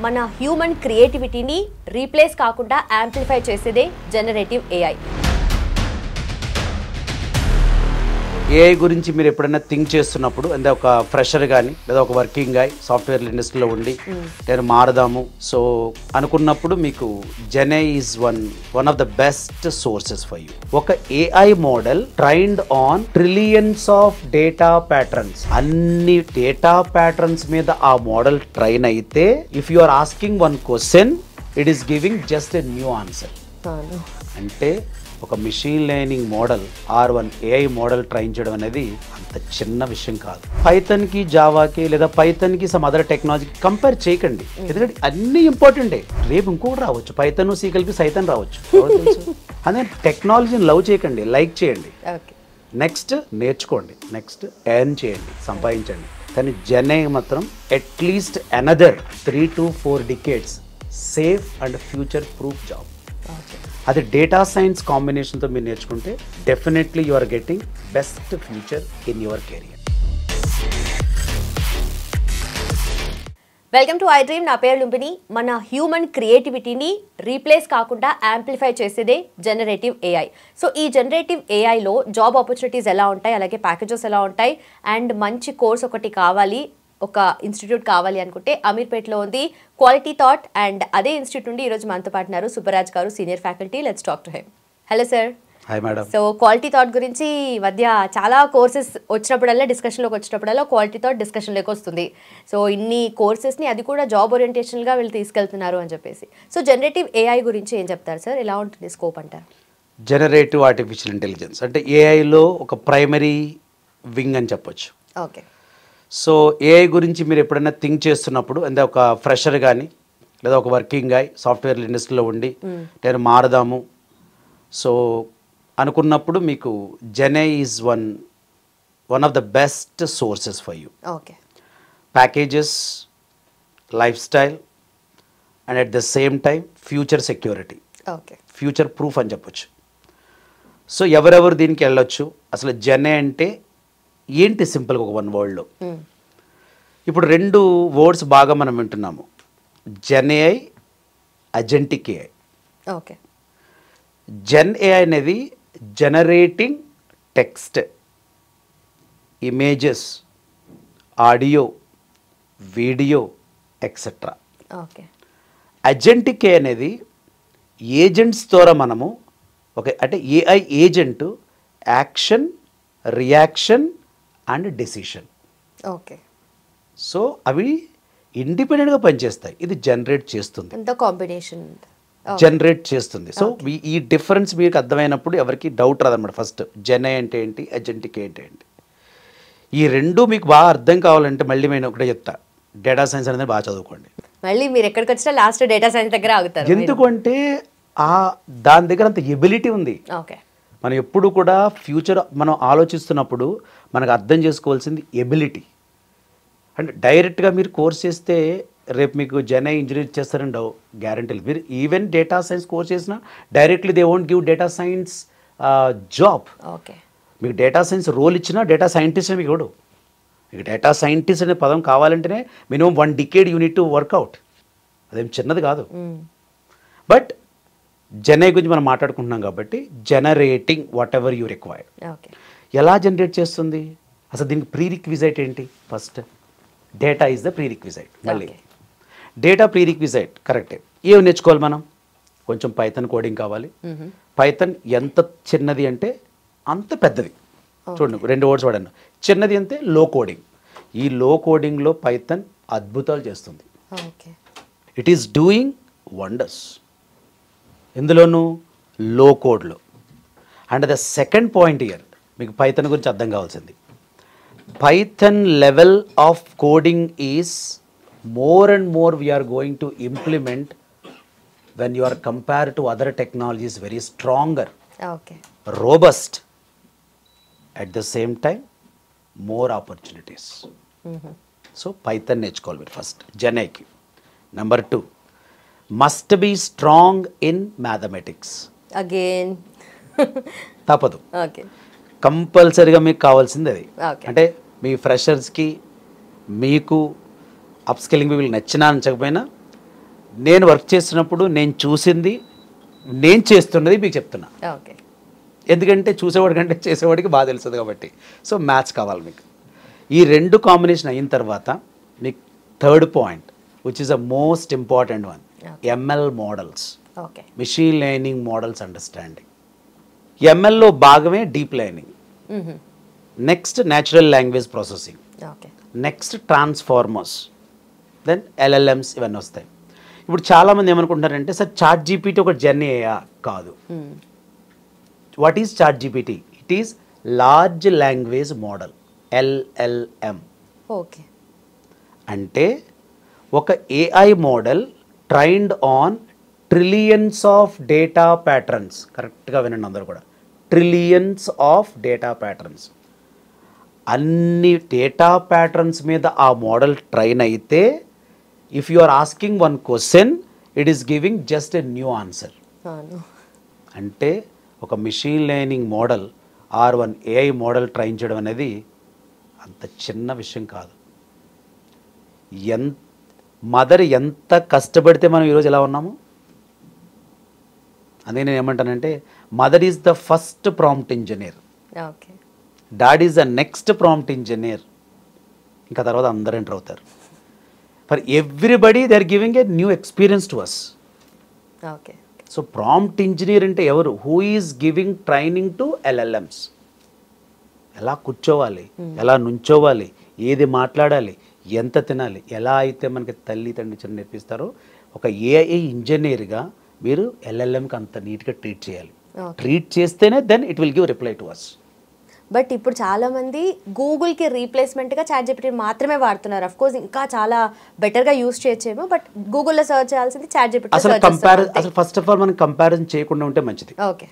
మన హ్యూమన్ క్రియేటివిటీని రీప్లేస్ కాకుండా యాంప్లిఫై చేసేదే జనరేటివ్ ఏఐ. ఏఐ గురించి మీరు ఎప్పుడైనా థింక్ చేస్తున్నప్పుడు అంటే ఒక ఫ్రెషర్ కానీ లేదా ఒక వర్కింగ్ గాయ్ సాఫ్ట్వేర్ ఇండస్ట్రీలో ఉండి నేను మారదాము సో అనుకున్నప్పుడు మీకు Gen AI is one of the best sources for you. ఒక AI model trained on trillions of data patterns. అన్ని డేటా ప్యాటర్న్స్ మీద ఆ మోడల్ ట్రైన్ అయితే if you are asking one question it is giving just a new answer. అంటే ఒక machine learning model R1 AI model train చేయడం అనేది అంత చిన్న విషయం కాదు. పైథాన్కి జావాకి లేదా పైథాన్కి సమ్ అదర్ టెక్నాలజీకి కంపేర్ చేయకండి, ఎందుకంటే అన్ని ఇంపార్టెంటే. రేపు ఇంకోటి రావచ్చు, పైథాన్ సి కలిపి సైతాన్ రావచ్చు. అదే టెక్నాలజీని లవ్ చేయకండి, లైక్ చేయండి, నెక్స్ట్ నేర్చుకోండి, నెక్స్ట్ ఎర్న్ చేయండి, సంపాదించండి. కానీ జెనై మాత్రం at least another 3 to 4 decades safe and future proof job. అది డేటా సైన్స్ కాంబినేషన్తో మీరు నేర్చుకుంటే definitely you are getting best future in your career. Welcome to I dream. నా పేరు లుంబిని. మన హ్యూమన్ క్రియేటివిటీని రీప్లేస్ కాకుండా యాంప్లిఫై చేసేదే జనరేటివ్ ఏఐ. సో ఈ జనరేటివ్ ఏఐలో జాబ్ ఆపర్చునిటీస్ ఎలా ఉంటాయి, అలాగే ప్యాకేజెస్ ఎలా ఉంటాయి, అండ్ మంచి కోర్స్ ఒకటి కావాలి, ఒక ఇన్స్టిట్యూట్ కావాలి అనుకుంటే అమీర్పేట్లో ఉంది క్వాలిటీ థాట్. అండ్ అదే ఇన్స్టిట్యూట్ నుండి ఈరోజు మనతో పాటున్నారు సుబ్బరాజ్ గారు, senior faculty. Let's talk to him. Hello sir. Hi madam. So quality thought గురించి మధ్య చాలా కోర్సెస్ వచ్చినప్పుడల్లా, డిస్కషన్లోకి వచ్చినప్పుడల్లా క్వాలిటీ థాట్ డిస్కషన్లోకి వస్తుంది. సో ఇన్ని కోర్సెస్ని అది కూడా జాబ్ ఓరియంటేషన్గా వీళ్ళు తీసుకెళ్తున్నారు అని చెప్పేసి. సో జనరేటివ్ ఏఐ గురించి ఏం చెప్తారు సార్, ఎలా ఉంటుంది స్కోప్ అంటారు? జనరేటివ్ ఆర్టిఫిషియల్ ఇంటెలిజెన్స్ అంటే ఏఐలో ఒక ప్రైమరీ వింగ్ అని చెప్పొచ్చు. ఓకే. సో ఏఐ గురించి మీరు ఎప్పుడైనా థింక్ చేస్తున్నప్పుడు అంటే ఒక ఫ్రెషర్ కానీ లేదా ఒక వర్కింగ్ గాయ్ సాఫ్ట్వేర్ ఇండస్ట్రీలో ఉండి నేను మారదాము సో అనుకున్నప్పుడు మీకు Gen AI is one of the best sources for you. Okay. Packages, lifestyle and at the same time future security, okay, future proof అని చెప్పొచ్చు. సో ఎవరెవరు దీనికి వెళ్ళొచ్చు. అసలు జెనై అంటే ఏంటి సింపుల్గా ఒక 1 wordలో. ఇప్పుడు 2 words బాగా మనం వింటున్నాము, Gen AI, agentic AI. Okay. Gen AI అనేది generating text, images, audio, video etcetera. Okay. Agentic AI అనేది ఏజెంట్స్ ద్వారా మనము అంటే AI agent action, reaction and decision. Okay. So అవి ఇండిపెండెంట్గా పనిచేస్తాయి. ఇది జనరేట్ చేస్తుంది, కాంబినేషన్ జనరేట్ చేస్తుంది. సో ఈ డిఫరెన్స్ మీకు అర్థమైనప్పుడు ఎవరికి డౌట్ రాదన్నమాట. ఫస్ట్ జెనై అంటే ఏంటి, అజెంటిక్ అంటే ఏంటి, ఈ 2 మీకు బాగా అర్థం కావాలంటే మళ్ళీ నేను ఒకటే చెప్తా, డేటా సైన్స్ అనేది బాగా చదువుకోండి. మళ్ళీ మీరు ఎక్కడికి వచ్చినా లాస్ట్ డేటా సైన్స్ దగ్గర ఆగుతారు. ఎందుకంటే దాని దగ్గర అంత ఎబిలిటీ ఉంది. ఓకే. మనం ఎప్పుడు కూడా ఫ్యూచర్ మనం ఆలోచిస్తున్నప్పుడు మనకు అర్థం చేసుకోవాల్సింది ఎబిలిటీ. అంటే డైరెక్ట్గా మీరు కోర్స్ చేస్తే రేపు మీకు జెనై ఇంజనీర్ చేస్తారని గ్యారంటీ. మీరు ఈవెన్ డేటా సైన్స్ కోర్స్ చేసినా directly they won't give data science job. Okay. మీకు డేటా సైన్స్ రోల్ ఇచ్చినా డేటా సైంటిస్ట్ మీకు ఇవ్వడు. మీకు డేటా సైంటిస్ట్ అనే పదం కావాలంటేనే minimum 1 decade you need to work out. అదేం చిన్నది కాదు. బట్ జెనై గురించి మనం మాట్లాడుకుంటున్నాం కాబట్టి generating whatever you required. Okay. ఎలా జనరేట్ చేస్తుంది, అసలు దీనికి ప్రీ రిక్విజైట్ ఏంటి? First data is the pre requisite. మళ్ళీ డేటా ప్రీ రిక్విజైట్ కరెక్టే. ఏమి నేర్చుకోవాలి మనం? కొంచెం పైథాన్ కోడింగ్ కావాలి. పైథాన్ ఎంత చిన్నది అంటే అంత పెద్దది. చూడండి 2 words వాడాను. చిన్నది అంటే లో కోడింగ్. ఈ లో కోడింగ్లో పైథాన్ అద్భుతాలు చేస్తుంది. It is doing wonders. ఇందులోనూ లో కోడ్లో. And the second point here మీకు పైథాన్ గురించి అర్థం కావాల్సింది, Python level of coding is more and more we're going to implement when you are compare to other technologies very stronger, robust, at the same time more opportunities. So Python నేర్చుకోవాలి మీరు first జెనైకి. Number 2 must be strong in mathematics. Again తప్పదు. Okay. కంపల్సరీగా మీకు కావాల్సింది అది. అంటే మీ ఫ్రెషర్స్కి మీకు అప్ స్కిల్లింగ్ వీళ్ళు నచ్చినా నచ్చకపోయినా నేను వర్క్ చేస్తున్నప్పుడు నేను చూసింది, నేను చేస్తున్నది మీకు చెప్తున్నా. ఓకే. ఎందుకంటే చూసేవాడి కంటే చేసేవాడికి బాగా తెలుస్తుంది కాబట్టి. సో మ్యాథ్స్ కావాలి మీకు. ఈ రెండు కాంబినేషన్ అయిన తర్వాత మీకు third point which is a most important one, ML models, machine learning models understanding. ఎంఎల్లో భాగమే deep learning, next natural language processing, next transformers, then LLMs, ఇవన్నీ వస్తాయి. ఇప్పుడు చాలామంది ఏమనుకుంటున్నారంటే సార్ చాట్ జీపీటీ ఒక జర్నీ కాదు. What is ChatGPT? It is large language model, LLM. Okay. అంటే ఒక AI model trained on trillions of data patterns. కరెక్ట్గా వినండి అందరూ కూడా, ట్రిలియన్స్ ఆఫ్ డేటా ప్యాటర్న్స్. అన్ని డేటా ప్యాటర్న్స్ మీద ఆ మోడల్ ట్రైన్ అయితే if you are asking one question it is giving just a new answer. అంటే ఒక machine learning model or one AI model train చేయడం అనేది అంత చిన్న విషయం కాదు. మదర్ ఎంత కష్టపడితే మనం ఈరోజు ఎలా ఉన్నాము. అదే నేను ఏమంటానంటే mother is the first prompt engineer, dad is the next prompt engineer, ఇంకా తర్వాత అందరూ ఎంటర్ అవుతారు. For everybody they are giving a new experience to us. So prompt engineer అంటే ఎవరు? Who is giving training to LLMs. ఎలా కూర్చోవాలి, ఎలా నుంచోవాలి, ఏది మాట్లాడాలి, ఎంత తినాలి, ఎలా అయితే మనకి తల్లి తండ్రి నేర్పిస్తారో ఒక ఏఐ ఇంజనీర్గా మీరు ఎల్ఎల్ఎంకి అంత నీట్గా ట్రీట్ చేయాలి. ట్రీట్ చేస్తేనే then it will give reply to us. But ఇప్పుడు చాలామంది గూగుల్కి రీప్లేస్మెంట్గా చాట్ జీపీటీ మాత్రమే వాడుతున్నారు. అఫ్ కోర్స్ ఇంకా చాలా బెటర్గా యూస్ చేయొచ్చేమో, బట్ గూగుల్లో సర్చ్ చేయాల్సింది చాట్ జీపీటీ. అసలు ఫస్ట్ ఆఫ్ ఆల్ మనం కంపారిజన్ చేయకుండా ఉంటే మంచిది. Okay.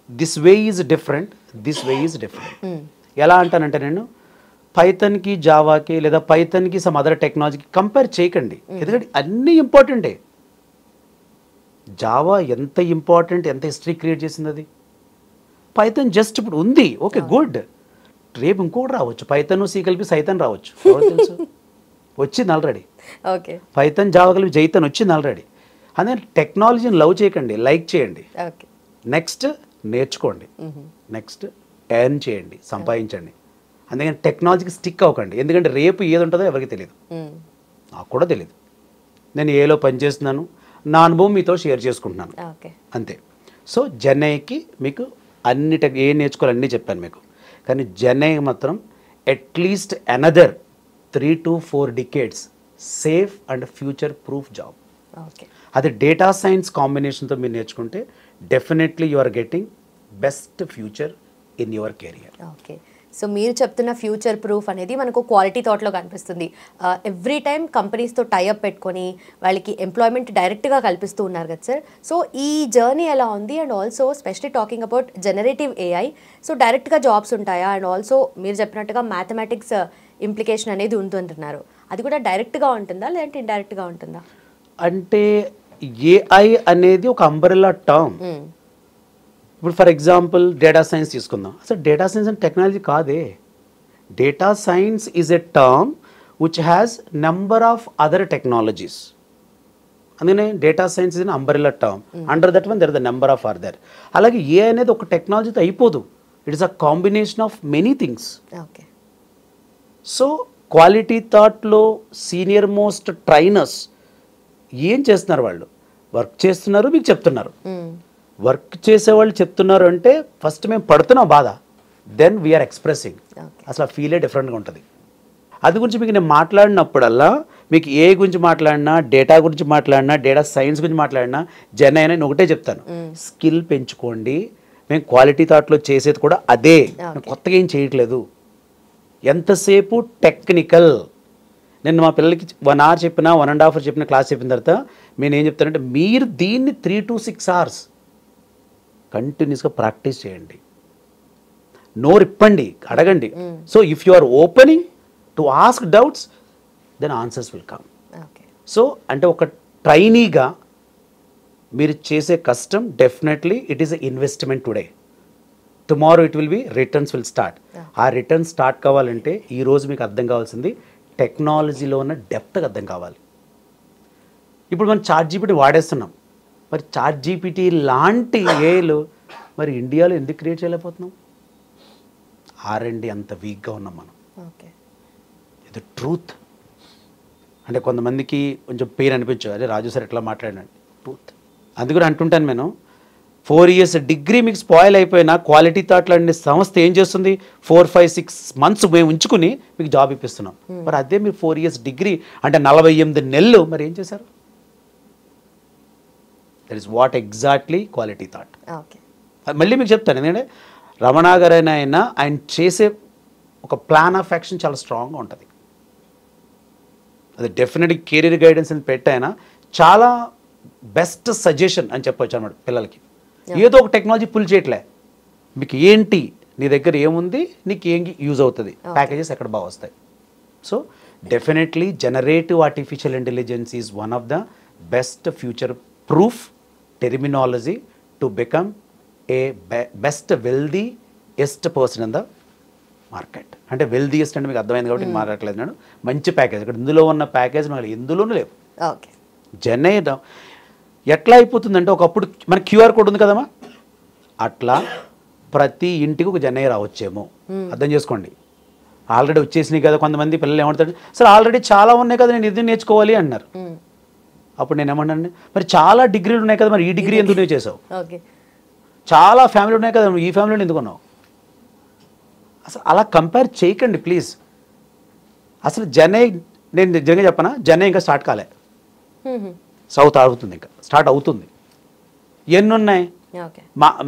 This way is different, this way is different. ఎలా అంటానంటే నేను పైథన్కి జావాకి లేదా పైథన్కి సమ్ అదర్ టెక్నాలజీకి కంపేర్ చేయకండి. ఎందుకంటే అన్నీ ఇంపార్టెంటే. జావా ఎంత ఇంపార్టెంట్, ఎంత హిస్టరీ క్రియేట్ చేసింది అది. పైథన్ జస్ట్ ఇప్పుడు ఉంది, ఓకే గుడ్. రేపు ఇంకోటి రావచ్చు, పైథన్ సి కలిపి సైతన్ రావచ్చు, తెలుసు వచ్చింది ఆల్రెడీ. ఓకే. పైథన్ జావా కలిపి జైతన్ వచ్చింది ఆల్రెడీ. అదే టెక్నాలజీని లవ్ చేయకండి, లైక్ చేయండి. నెక్స్ట్ నేర్చుకోండి, నెక్స్ట్ ఎర్న్ చేయండి, సంపాదించండి. అందుకని టెక్నాలజీకి స్టిక్ అవ్వకండి. ఎందుకంటే రేపు ఏది ఉంటుందో ఎవరికి తెలియదు, నాకు కూడా తెలియదు. నేను ఏలో పనిచేస్తున్నాను, నా అనుభవం మీతో షేర్ చేసుకుంటున్నాను అంతే. సో జెన్ఐకి మీకు అన్ని ఏం నేర్చుకోవాలి అన్నీ చెప్పాను మీకు. కానీ జెన్ఐ మాత్రం at least another 3 to 4 decades safe and future proof job. అది డేటా సైన్స్ కాంబినేషన్తో మీరు నేర్చుకుంటే definitely you are getting best future in your career. Okay. So మీరు చెప్తున్న ఫ్యూచర్ ప్రూఫ్ అనేది మనకు క్వాలిటీ థాట్లో కనిపిస్తుంది. ఎవ్రీ టైం కంపెనీస్తో టైఅప్ పెట్టుకొని వాళ్ళకి ఎంప్లాయ్మెంట్ డైరెక్ట్గా కల్పిస్తూ ఉన్నారు కదా సార్. సో ఈ జర్నీ ఎలా ఉంది? And also especially talking about generative AI, so డైరెక్ట్గా జాబ్స్ ఉంటాయా? అండ్ ఆల్సో మీరు చెప్పినట్టుగా మ్యాథమెటిక్స్ ఇంప్లికేషన్ అనేది ఉంటుంటున్నారు, అది కూడా డైరెక్ట్గా ఉంటుందా లేదంటే ఇండైరెక్ట్గా ఉంటుందా? అంటే ఏఐ అనేది ఒక అంబ్రెల్లా టర్మ్. ఇప్పుడు ఫర్ ఎగ్జాంపుల్ డేటా సైన్స్ తీసుకుందాం. అసలు డేటా సైన్స్ అండ్ టెక్నాలజీ కాదే. Data science is a term which has number of other technologies. అందుకనే data science is an umbrella term. Under that one there is the number of other. అలాగే AI అనేది ఒక టెక్నాలజీతో అయిపోదు, it is a combination of many things. So quality థాట్లో senior most trainers ఏం చేస్తున్నారు? వాళ్ళు వర్క్ చేస్తున్నారు, మీకు చెప్తున్నారు. వర్క్ చేసేవాళ్ళు చెప్తున్నారు అంటే ఫస్ట్ మేము పడుతున్నాం బాధ, దెన్ వీఆర్ ఎక్స్ప్రెసింగ్. అసలు ఆ ఫీలే డిఫరెంట్గా ఉంటుంది. అది గురించి మీకు నేను మాట్లాడినప్పుడల్లా మీకు ఏ గురించి మాట్లాడినా, డేటా గురించి మాట్లాడినా, డేటా సైన్స్ గురించి మాట్లాడినా, జెన్ఐ నేను ఒకటే చెప్తాను, స్కిల్ పెంచుకోండి. మేము క్వాలిటీ థాట్లో చేసేది కూడా అదే, కొత్తగా ఏం చేయట్లేదు. ఎంతసేపు టెక్నికల్. నేను మా పిల్లలకి 1 hour చెప్పినా 1.5 hours చెప్పిన క్లాస్ చెప్పిన తర్వాత నేను ఏం చెప్తానంటే మీరు దీన్ని 3 to 6 hours కంటిన్యూస్గా ప్రాక్టీస్ చేయండి, నోరు ఇప్పండి, అడగండి. So if you are opening to ask doubts then answers will come. So అంటే ఒక ట్రైనీగా మీరు చేసే కష్టం definitely it is a investment today. Tomorrow it will be returns will start. ఆ రిటర్న్స్ స్టార్ట్ కావాలంటే ఈరోజు మీకు అర్థం కావాల్సింది టెక్నాలజీలో ఉన్న డెప్త్గా అర్థం కావాలి. ఇప్పుడు మనం చాట్ వాడేస్తున్నాం. మరి చాట్ లాంటి ఏఐలు మరి ఇండియాలో ఎందుకు క్రియేట్ చేయలేకపోతున్నాం? R&D అంత వీక్గా ఉన్నాం మనం. ఓకే, ఇది ట్రూత్. అంటే కొంతమందికి కొంచెం పెయిన్ అనిపించదు, అదే రాజు సార్ ఎట్లా మాట్లాడినండి, ట్రూత్. అందుకని అంటుంటాను నేను, 4 years డిగ్రీ మీకు స్పాయిల్ అయిపోయినా క్వాలిటీ థాట్ లాంటి సంస్థ ఏం చేస్తుంది, 4, 5, 6 months మేము ఉంచుకుని మీకు జాబ్ ఇప్పిస్తున్నాం. మరి అదే మీరు 4 years డిగ్రీ అంటే 48 నెలలు మరి ఏం చేశారు? That is what exactly quality thought. Okay, మళ్ళీ మీకు చెప్తాను, ఎందుకంటే రమణ గారైనా ఆయన చేసే ఒక ప్లాన్ ఆఫ్ యాక్షన్ చాలా స్ట్రాంగ్గా ఉంటుంది. అది డెఫినెట్గా కెరీర్ గైడెన్స్ అని పెట్టైనా చాలా బెస్ట్ సజెషన్ అని చెప్పొచ్చు అన్నమాట పిల్లలకి. ఏదో ఒక టెక్నాలజీ పుల్ చేయట్లే, మీకు ఏంటి, నీ దగ్గర ఏముంది, నీకు ఏం యూజ్ అవుతుంది, ప్యాకేజెస్ ఎక్కడ బాగా వస్తాయి. So definitely generative artificial intelligence is one of the best future proof terminology to become a best wealthiest person in the market. అంటే వెల్దీయెస్ట్ అంటే మీకు అర్థమైంది కాబట్టి నేను మాట్లాడలేదు. నేను మంచి ప్యాకేజ్, ఇక్కడ ఇందులో ఉన్న ప్యాకేజ్ మనకి ఎందులోనూ లేవు. ఓకే, జెన్ఐ ఎట్లా అయిపోతుందంటే, ఒకప్పుడు మన క్యూఆర్ కోడ్ ఉంది కదమ్మా, అట్లా ప్రతి ఇంటికి ఒక జెన్ఐ రావచ్చేమో. అర్థం చేసుకోండి, ఆల్రెడీ వచ్చేసినాయి కదా. కొంతమంది పిల్లలు ఏమంటారు, సార్ ఆల్రెడీ చాలా ఉన్నాయి కదా, నేను ఇది నేర్చుకోవాలి అన్నారు. అప్పుడు నేను ఏమన్నాను, మరి చాలా డిగ్రీలు ఉన్నాయి కదా, మరి ఈ డిగ్రీ ఎందుకు నువ్వు చేసావు? ఓకే, చాలా ఫ్యామిలీ ఉన్నాయి కదా, ఈ ఫ్యామిలీని ఎందుకు ఉన్నావు? అసలు అలా కంపేర్ చేయకండి ప్లీజ్. అసలు జెన్ఐ, నేను నిజంగా చెప్పనా, జెన్ఐ ఇంకా స్టార్ట్ కాలే, సౌత్ అవుతుంది, ఇంకా స్టార్ట్ అవుతుంది. ఎన్ని ఉన్నాయి?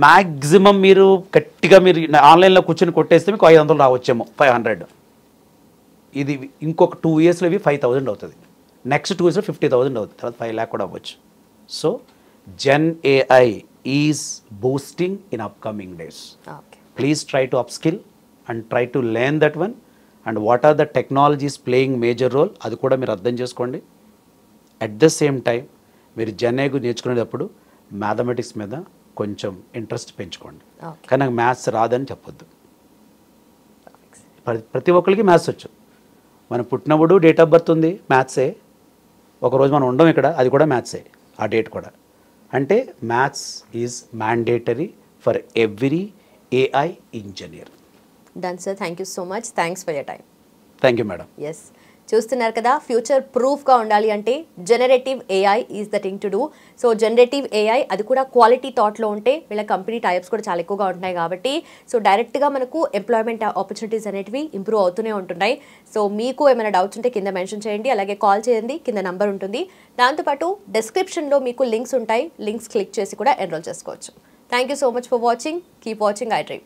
మ్యాక్సిమం మీరు గట్టిగా మీరు ఆన్లైన్లో కూర్చొని కొట్టేస్తే మీకు 500 రావచ్చేమో, 500. ఇది ఇంకొక 2 yearsలో ఇవి 5000 అవుతుంది, నెక్స్ట్ 2 yearsలో 50,000 అవుతుంది, తర్వాత 5 lakh కూడా అవ్వచ్చు. So gen AI is boosting in upcoming days. Please try to upskill and try to learn that one, and what are the technologies playing major role, అది కూడా మీరు అర్థం చేసుకోండి. అట్ ద సేమ్ టైం మీరు జెన్ఐ నేర్చుకునేటప్పుడు mathematics మీద కొంచెం interest పెంచుకోండి. కానీ నాకు మ్యాథ్స్ రాదని చెప్పొద్దు. ప్రతి ఒక్కరికి మ్యాథ్స్ వచ్చు. మనం పుట్టినప్పుడు డేట్ ఆఫ్ బర్త్ ఉంది, మ్యాథ్సే. ఒకరోజు మనం ఉండం ఇక్కడ, అది కూడా మ్యాథ్సే, ఆ డేట్ కూడా. అంటే maths is mandatory for every AI engineer. Done sir, thank you so much, thanks for your time. Thank you madam. Yes, చూస్తున్నారు కదా, ఫ్యూచర్ ప్రూఫ్గా ఉండాలి అంటే generative AI is the thing to do. So generative AI అది కూడా quality థాట్లో ఉంటే వీళ్ళ company types కూడా చాలా ఎక్కువగా ఉంటున్నాయి కాబట్టి సో డైరెక్ట్గా మనకు ఎంప్లాయ్మెంట్ ఆపర్చునిటీస్ అనేటివి ఇంప్రూవ్ అవుతూనే ఉంటున్నాయి. సో మీకు ఏమైనా డౌట్స్ ఉంటే కింద మెన్షన్ చేయండి, అలాగే కాల్ చేయండి, కింద నంబర్ ఉంటుంది. దాంతోపాటు డిస్క్రిప్షన్లో మీకు లింక్స్ ఉంటాయి, లింక్స్ క్లిక్ చేసి కూడా ఎన్రోల్ చేసుకోవచ్చు. Thank you so much for watching, keep watching iDream.